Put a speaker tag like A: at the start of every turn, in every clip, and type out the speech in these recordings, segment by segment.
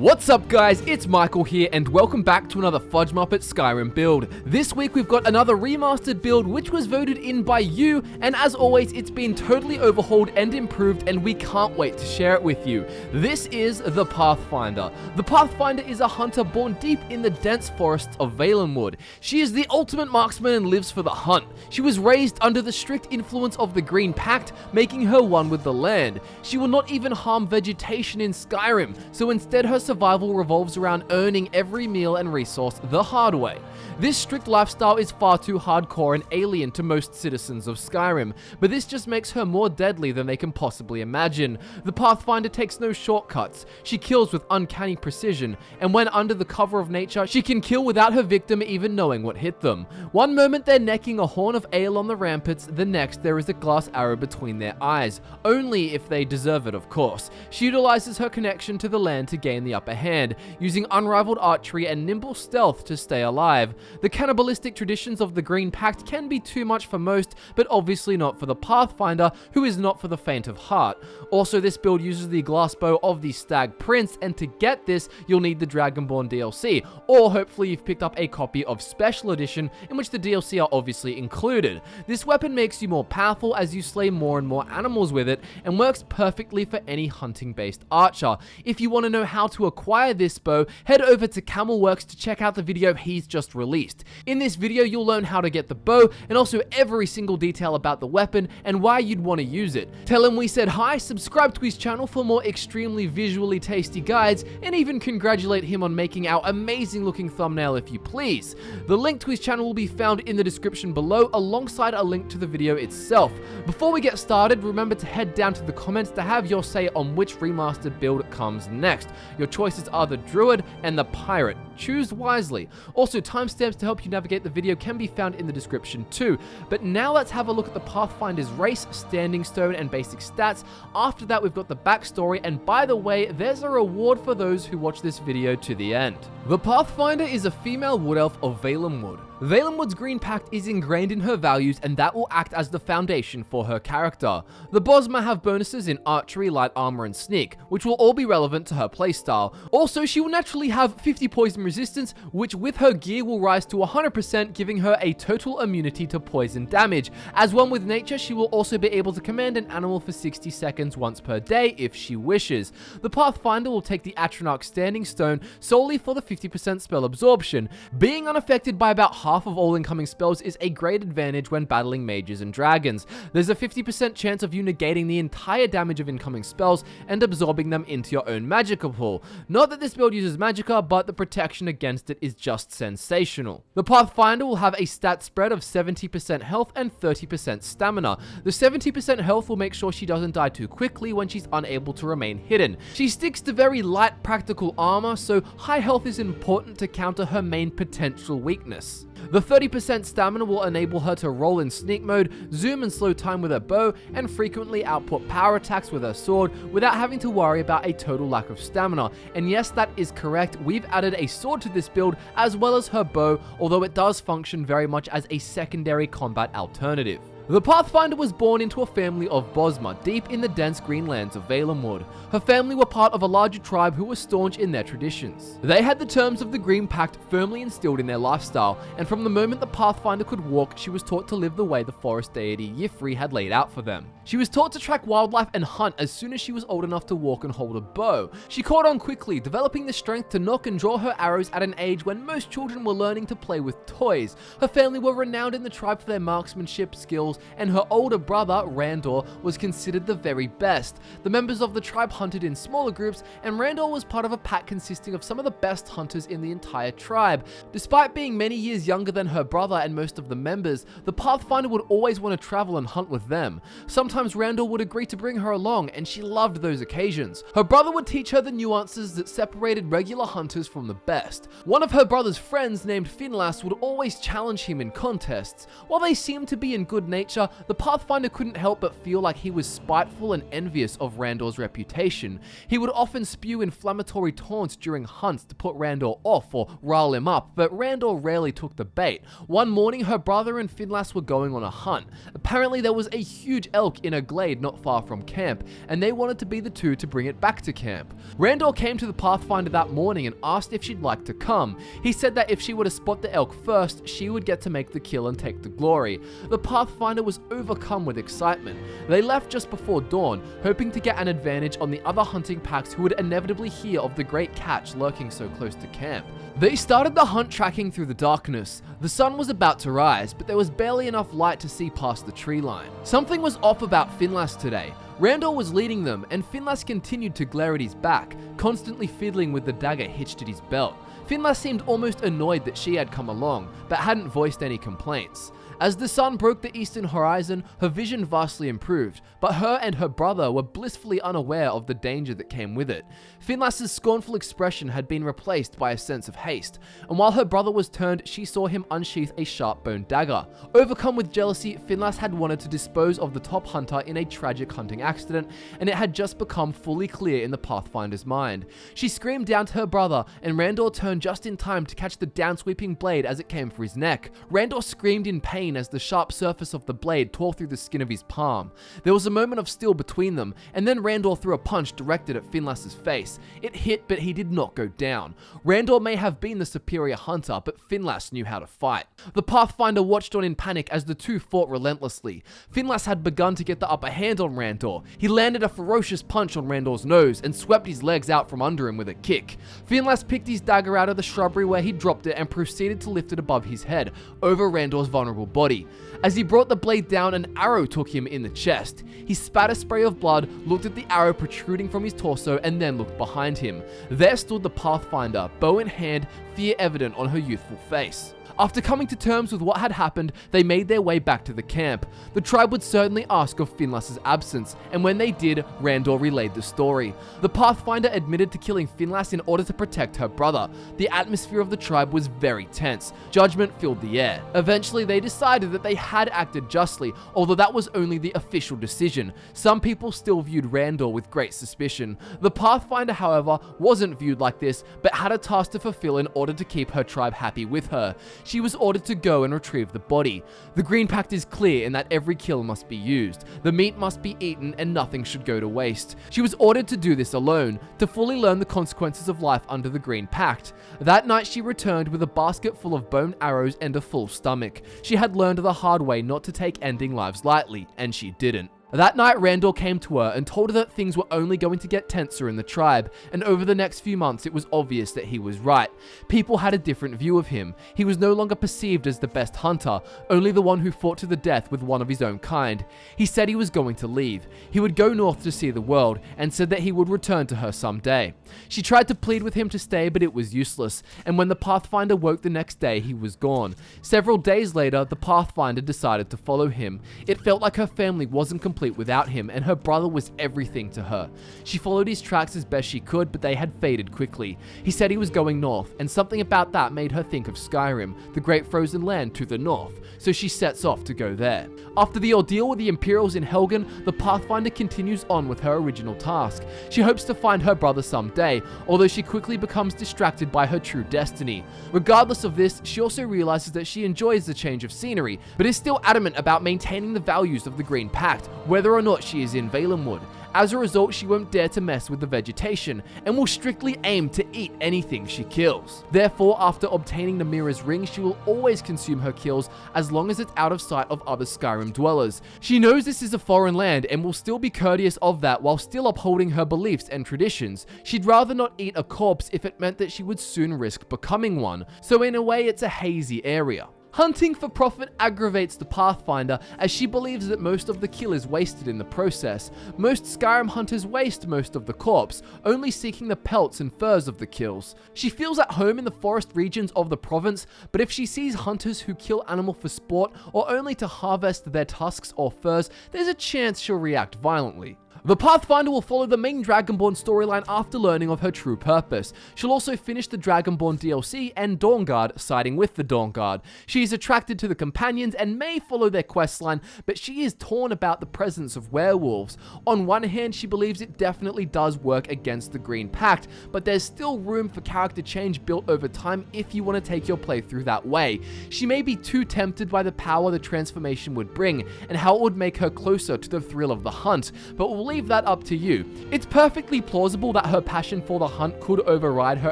A: What's up guys, it's Michael here and welcome back to another FudgeMuppet Skyrim build. This week we've got another remastered build which was voted in by you, and as always it's been totally overhauled and improved and we can't wait to share it with you. This is the Pathfinder. The Pathfinder is a hunter born deep in the dense forests of Valenwood. She is the ultimate marksman and lives for the hunt. She was raised under the strict influence of the Green Pact, making her one with the land. She will not even harm vegetation in Skyrim, so instead her survival revolves around earning every meal and resource the hard way. This strict lifestyle is far too hardcore and alien to most citizens of Skyrim, but this just makes her more deadly than they can possibly imagine. The Pathfinder takes no shortcuts. She kills with uncanny precision, and when under the cover of nature, she can kill without her victim even knowing what hit them. One moment they're necking a horn of ale on the ramparts, the next there is a glass arrow between their eyes. Only if they deserve it, of course. She utilizes her connection to the land to gain the upper hand, using unrivaled archery and nimble stealth to stay alive. The cannibalistic traditions of the Green Pact can be too much for most, but obviously not for the Pathfinder, who is not for the faint of heart. Also, this build uses the glass bow of the Stag Prince, and to get this, you'll need the Dragonborn DLC, or hopefully you've picked up a copy of Special Edition, in which the DLC are obviously included. This weapon makes you more powerful as you slay more and more animals with it, and works perfectly for any hunting-based archer. If you want to know how to acquire this bow, head over to Camelworks to check out the video he's just released. In this video, you'll learn how to get the bow, and also every single detail about the weapon and why you'd want to use it. Tell him we said hi, subscribe to his channel for more extremely visually tasty guides, and even congratulate him on making our amazing looking thumbnail if you please. The link to his channel will be found in the description below, alongside a link to the video itself. Before we get started, remember to head down to the comments to have your say on which remastered build comes next. Your choices are the Druid and the Pirate. Choose wisely. Also, timestamps to help you navigate the video can be found in the description too. But now let's have a look at the Pathfinder's race, standing stone, and basic stats. After that, we've got the backstory, and by the way, there's a reward for those who watch this video to the end. The Pathfinder is a female wood elf of Valenwood. Valenwood's Green Pact is ingrained in her values, and that will act as the foundation for her character. The Bosma have bonuses in archery, light armor, and sneak, which will all be relevant to her playstyle. Also, she will naturally have 50 poison resistance, which with her gear will rise to 100%, giving her a total immunity to poison damage. As one with nature, she will also be able to command an animal for 60 seconds once per day if she wishes. The Pathfinder will take the Atronach Standing Stone solely for the 50% spell absorption. Being unaffected by about half of all incoming spells is a great advantage when battling mages and dragons. There's a 50% chance of you negating the entire damage of incoming spells and absorbing them into your own magicka pool. Not that this build uses magicka, but the protection against it is just sensational. The Pathfinder will have a stat spread of 70% health and 30% stamina. The 70% health will make sure she doesn't die too quickly when she's unable to remain hidden. She sticks to very light practical armor, so high health is important to counter her main potential weakness. The 30% stamina will enable her to roll in sneak mode, zoom and slow time with her bow, and frequently output power attacks with her sword without having to worry about a total lack of stamina. And yes, that is correct, we've added a sword to this build as well as her bow, although it does function very much as a secondary combat alternative. The Pathfinder was born into a family of Bosma, deep in the dense green lands of Valenwood. Her family were part of a larger tribe who were staunch in their traditions. They had the terms of the Green Pact firmly instilled in their lifestyle, and from the moment the Pathfinder could walk, she was taught to live the way the forest deity Y'ffre had laid out for them. She was taught to track wildlife and hunt as soon as she was old enough to walk and hold a bow. She caught on quickly, developing the strength to nock and draw her arrows at an age when most children were learning to play with toys. Her family were renowned in the tribe for their marksmanship skills, and her older brother, Randor, was considered the very best. The members of the tribe hunted in smaller groups, and Randor was part of a pack consisting of some of the best hunters in the entire tribe. Despite being many years younger than her brother and most of the members, the Pathfinder would always want to travel and hunt with them. Sometimes Randor would agree to bring her along, and she loved those occasions. Her brother would teach her the nuances that separated regular hunters from the best. One of her brother's friends, named Finlas, would always challenge him in contests. While they seemed to be in good nature, nature, the Pathfinder couldn't help but feel like he was spiteful and envious of Randor's reputation. He would often spew inflammatory taunts during hunts to put Randor off or rile him up, but Randor rarely took the bait. One morning, her brother and Finlas were going on a hunt. Apparently, there was a huge elk in a glade not far from camp, and they wanted to be the two to bring it back to camp. Randor came to the Pathfinder that morning and asked if she'd like to come. He said that if she were to spot the elk first, she would get to make the kill and take the glory. The Pathfinder was overcome with excitement. They left just before dawn, hoping to get an advantage on the other hunting packs who would inevitably hear of the great catch lurking so close to camp. They started the hunt tracking through the darkness. The sun was about to rise, but there was barely enough light to see past the tree line. Something was off about Finlas today. Randor was leading them, and Finlas continued to glare at his back, constantly fiddling with the dagger hitched at his belt. Finlas seemed almost annoyed that she had come along, but hadn't voiced any complaints. As the sun broke the eastern horizon, her vision vastly improved, but her and her brother were blissfully unaware of the danger that came with it. Finlas's scornful expression had been replaced by a sense of haste, and while her brother was turned, she saw him unsheath a sharp-boned dagger. Overcome with jealousy, Finlas had wanted to dispose of the top hunter in a tragic hunting accident, and it had just become fully clear in the Pathfinder's mind. She screamed down to her brother, and Randor turned just in time to catch the down-sweeping blade as it came for his neck. Randor screamed in pain as the sharp surface of the blade tore through the skin of his palm. There was a moment of still between them, and then Randor threw a punch directed at Finlas's face. It hit, but he did not go down. Randor may have been the superior hunter, but Finlas knew how to fight. The Pathfinder watched on in panic as the two fought relentlessly. Finlas had begun to get the upper hand on Randor. He landed a ferocious punch on Randor's nose and swept his legs out from under him with a kick. Finlas picked his dagger out of the shrubbery where he dropped it and proceeded to lift it above his head, over Randor's vulnerable body. As he brought the blade down, an arrow took him in the chest. He spat a spray of blood, looked at the arrow protruding from his torso, and then looked behind him. There stood the Pathfinder, bow in hand, fear evident on her youthful face. After coming to terms with what had happened, they made their way back to the camp. The tribe would certainly ask of Finlas's absence, and when they did, Randor relayed the story. The Pathfinder admitted to killing Finlas in order to protect her brother. The atmosphere of the tribe was very tense. Judgment filled the air. Eventually, they decided that they had acted justly, although that was only the official decision. Some people still viewed Randor with great suspicion. The Pathfinder, however, wasn't viewed like this, but had a task to fulfill in order to keep her tribe happy with her. She was ordered to go and retrieve the body. The Green Pact is clear in that every kill must be used. The meat must be eaten and nothing should go to waste. She was ordered to do this alone, to fully learn the consequences of life under the Green Pact. That night she returned with a basket full of bone arrows and a full stomach. She had learned the hard way not to take ending lives lightly, and she didn't. That night, Randor came to her and told her that things were only going to get tenser in the tribe, and over the next few months it was obvious that he was right. People had a different view of him. He was no longer perceived as the best hunter, only the one who fought to the death with one of his own kind. He said he was going to leave. He would go north to see the world, and said that he would return to her someday. She tried to plead with him to stay, but it was useless, and when the Pathfinder woke the next day, he was gone. Several days later, the Pathfinder decided to follow him. It felt like her family wasn't complete without him, and her brother was everything to her. She followed his tracks as best she could, but they had faded quickly. He said he was going north, and something about that made her think of Skyrim, the great frozen land to the north, so she sets off to go there. After the ordeal with the Imperials in Helgen, the Pathfinder continues on with her original task. She hopes to find her brother someday, although she quickly becomes distracted by her true destiny. Regardless of this, she also realizes that she enjoys the change of scenery, but is still adamant about maintaining the values of the Green Pact, whether or not she is in Valenwood. As a result, she won't dare to mess with the vegetation, and will strictly aim to eat anything she kills. Therefore, after obtaining the Mirror's Ring, she will always consume her kills as long as it's out of sight of other Skyrim dwellers. She knows this is a foreign land and will still be courteous of that while still upholding her beliefs and traditions. She'd rather not eat a corpse if it meant that she would soon risk becoming one, so in a way it's a hazy area. Hunting for profit aggravates the Pathfinder, as she believes that most of the kill is wasted in the process. Most Skyrim hunters waste most of the corpse, only seeking the pelts and furs of the kills. She feels at home in the forest regions of the province, but if she sees hunters who kill animal for sport or only to harvest their tusks or furs, there's a chance she'll react violently. The Pathfinder will follow the main Dragonborn storyline after learning of her true purpose. She'll also finish the Dragonborn DLC and Dawnguard, siding with the Dawnguard. She is attracted to the companions and may follow their questline, but she is torn about the presence of werewolves. On one hand, she believes it definitely does work against the Green Pact, but there's still room for character change built over time if you want to take your playthrough that way. She may be too tempted by the power the transformation would bring, and how it would make her closer to the thrill of the hunt, but we'll leave that up to you. It's perfectly plausible that her passion for the hunt could override her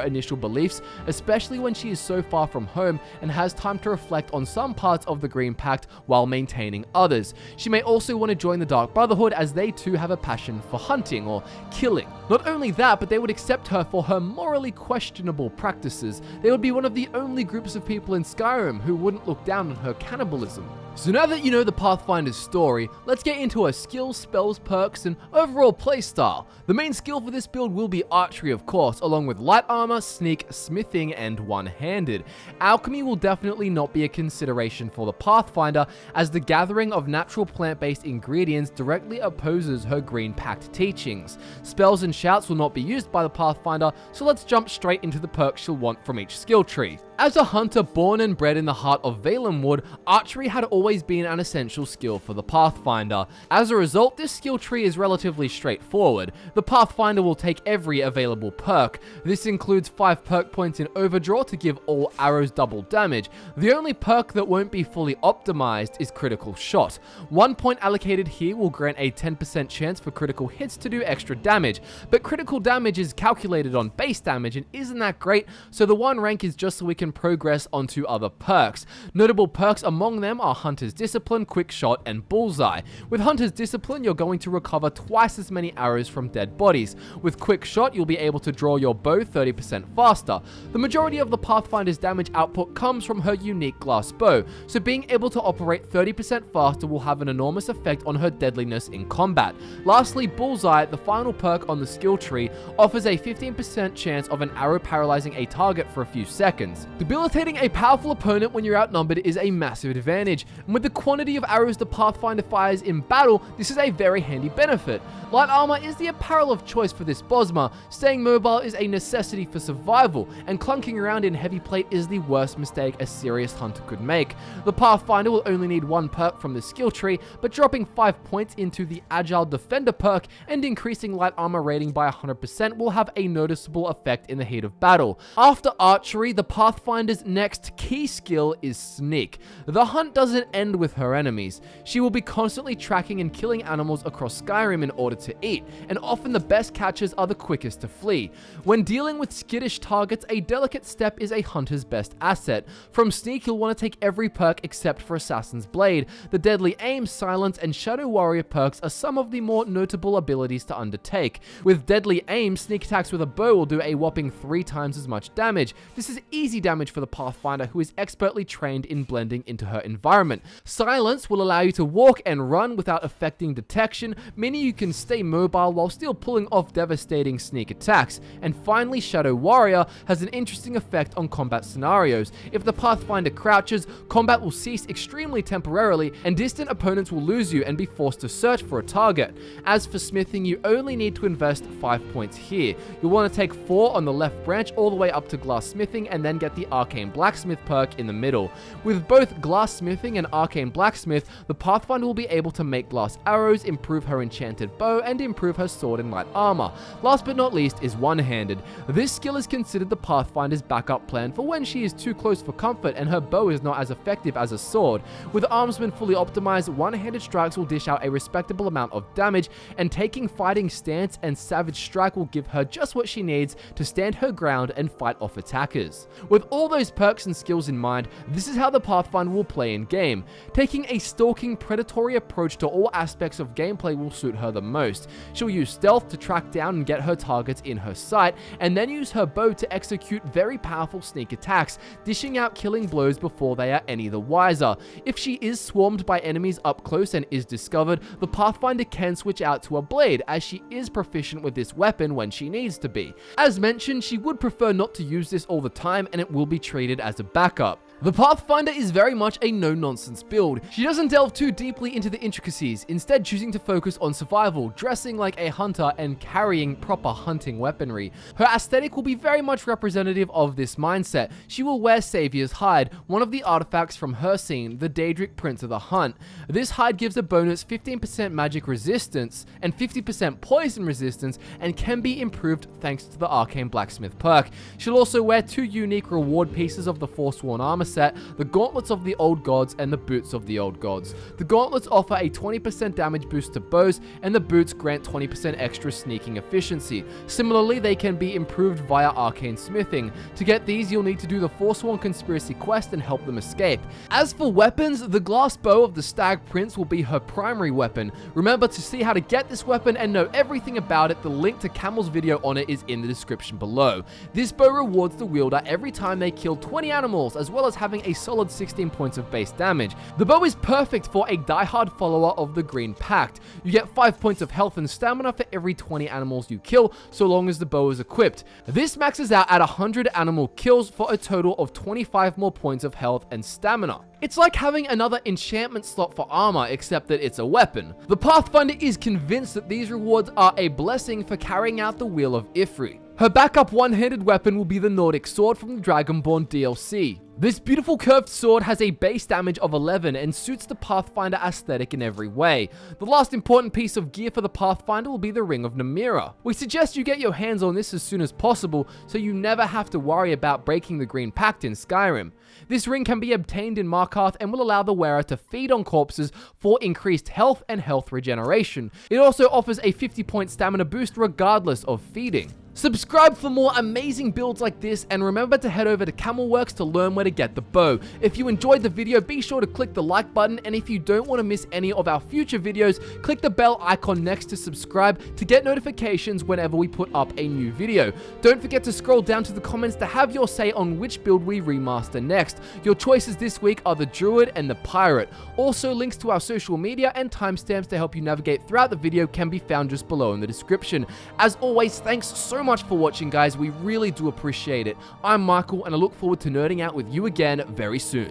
A: initial beliefs, especially when she is so far from home and has time to reflect on some parts of the Green Pact while maintaining others. She may also want to join the Dark Brotherhood, as they too have a passion for hunting or killing. Not only that, but they would accept her for her morally questionable practices. They would be one of the only groups of people in Skyrim who wouldn't look down on her cannibalism. So now that you know the Pathfinder's story, let's get into her skills, spells, perks, and overall playstyle. The main skill for this build will be archery, of course, along with light armor, sneak, smithing, and one-handed. Alchemy will definitely not be a consideration for the Pathfinder, as the gathering of natural plant-based ingredients directly opposes her Green Pact teachings. Spells and shouts will not be used by the Pathfinder, so let's jump straight into the perks she'll want from each skill tree. As a hunter born and bred in the heart of Valenwood, archery had always been an essential skill for the Pathfinder. As a result, this skill tree is relatively straightforward. The Pathfinder will take every available perk. This includes 5 perk points in Overdraw to give all arrows double damage. The only perk that won't be fully optimized is Critical Shot. 1 point allocated here will grant a 10% chance for critical hits to do extra damage, but critical damage is calculated on base damage and isn't that great, so the 1 rank is just so we can progress onto other perks. Notable perks among them are Hunter's Discipline, Quick Shot, and Bullseye. With Hunter's Discipline, you're going to recover twice as many arrows from dead bodies. With Quick Shot, you'll be able to draw your bow 30% faster. The majority of the Pathfinder's damage output comes from her unique glass bow, so being able to operate 30% faster will have an enormous effect on her deadliness in combat. Lastly, Bullseye, the final perk on the skill tree, offers a 15% chance of an arrow paralyzing a target for a few seconds. Debilitating a powerful opponent when you're outnumbered is a massive advantage, and with the quantity of arrows the Pathfinder fires in battle, this is a very handy benefit. Light armor is the apparel of choice for this Bosma. Staying mobile is a necessity for survival, and clunking around in heavy plate is the worst mistake a serious hunter could make. The Pathfinder will only need 1 perk from the skill tree, but dropping 5 points into the Agile Defender perk and increasing light armor rating by 100% will have a noticeable effect in the heat of battle. After archery, the Pathfinder's next key skill is Sneak. The hunt doesn't end with her enemies. She will be constantly tracking and killing animals across Skyrim in order to eat, and often the best catches are the quickest to flee. When dealing with skittish targets, a delicate step is a hunter's best asset. From Sneak, you'll want to take every perk except for Assassin's Blade. The Deadly Aim, Silence, and Shadow Warrior perks are some of the more notable abilities to undertake. With Deadly Aim, sneak attacks with a bow will do a whopping 3 times as much damage. This is easy damage for the Pathfinder, who is expertly trained in blending into her environment. Silence will allow you to walk and run without affecting detection, meaning you can stay mobile while still pulling off devastating sneak attacks. And finally, Shadow Warrior has an interesting effect on combat scenarios. If the Pathfinder crouches, combat will cease extremely temporarily, and distant opponents will lose you and be forced to search for a target. As for smithing, you only need to invest 5 points here. You'll want to take 4 on the left branch all the way up to glass-smithing, and then get the Arcane Blacksmith perk in the middle. With both glass-smithing and Arcane Blacksmith, the Pathfinder will be able to make glass arrows, improve her enchanted bow, and improve her sword and light armor. Last but not least is one-handed. This skill is considered the Pathfinder's backup plan for when she is too close for comfort and her bow is not as effective as a sword. With armsman fully optimized, one-handed strikes will dish out a respectable amount of damage, and taking fighting stance and savage strike will give her just what she needs to stand her ground and fight off attackers. With all those perks and skills in mind, this is how the Pathfinder will play in game. Taking a stalking, predatory approach to all aspects of gameplay will suit her the most. She'll use stealth to track down and get her targets in her sight, and then use her bow to execute very powerful sneak attacks, dishing out killing blows before they are any the wiser. If she is swarmed by enemies up close and is discovered, the Pathfinder can switch out to a blade, as she is proficient with this weapon when she needs to be. As mentioned, she would prefer not to use this all the time, and it will be treated as a backup. The Pathfinder is very much a no-nonsense build. She doesn't delve too deeply into the intricacies, instead choosing to focus on survival, dressing like a hunter, and carrying proper hunting weaponry. Her aesthetic will be very much representative of this mindset. She will wear Savior's Hide, one of the artifacts from her scene, the Daedric Prince of the Hunt. This hide gives a bonus 15% magic resistance and 50% poison resistance, and can be improved thanks to the Arcane Blacksmith perk. She'll also wear 2 unique reward pieces of the Forsworn armor set, the Gauntlets of the Old Gods and the Boots of the Old Gods. The Gauntlets offer a 20% damage boost to bows, and the boots grant 20% extra sneaking efficiency. Similarly, they can be improved via arcane smithing. To get these, you'll need to do the Forsworn Conspiracy quest and help them escape. As for weapons, the glass bow of the Stag Prince will be her primary weapon. Remember, to see how to get this weapon and know everything about it, the link to Camel's video on it is in the description below. This bow rewards the wielder every time they kill 20 animals, as well as having a solid 16 points of base damage. The bow is perfect for a diehard follower of the Green Pact. You get 5 points of health and stamina for every 20 animals you kill, so long as the bow is equipped. This maxes out at 100 animal kills for a total of 25 more points of health and stamina. It's like having another enchantment slot for armor, except that it's a weapon. The Pathfinder is convinced that these rewards are a blessing for carrying out the Wheel of Ifri. Her backup one-handed weapon will be the Nordic Sword from the Dragonborn DLC. This beautiful curved sword has a base damage of 11 and suits the Pathfinder aesthetic in every way. The last important piece of gear for the Pathfinder will be the Ring of Namira. We suggest you get your hands on this as soon as possible, so you never have to worry about breaking the Green Pact in Skyrim. This ring can be obtained in Markarth and will allow the wearer to feed on corpses for increased health and health regeneration. It also offers a 50-point stamina boost regardless of feeding. Subscribe for more amazing builds like this, and remember to head over to Camelworks to learn where to get the bow. If you enjoyed the video, be sure to click the like button, and if you don't want to miss any of our future videos, click the bell icon next to subscribe to get notifications whenever we put up a new video. Don't forget to scroll down to the comments to have your say on which build we remaster next. Your choices this week are the Druid and the Pirate. Also, links to our social media and timestamps to help you navigate throughout the video can be found just below in the description. As always, thanks so much for watching, guys. We really do appreciate it. I'm Michael, and I look forward to nerding out with you again very soon.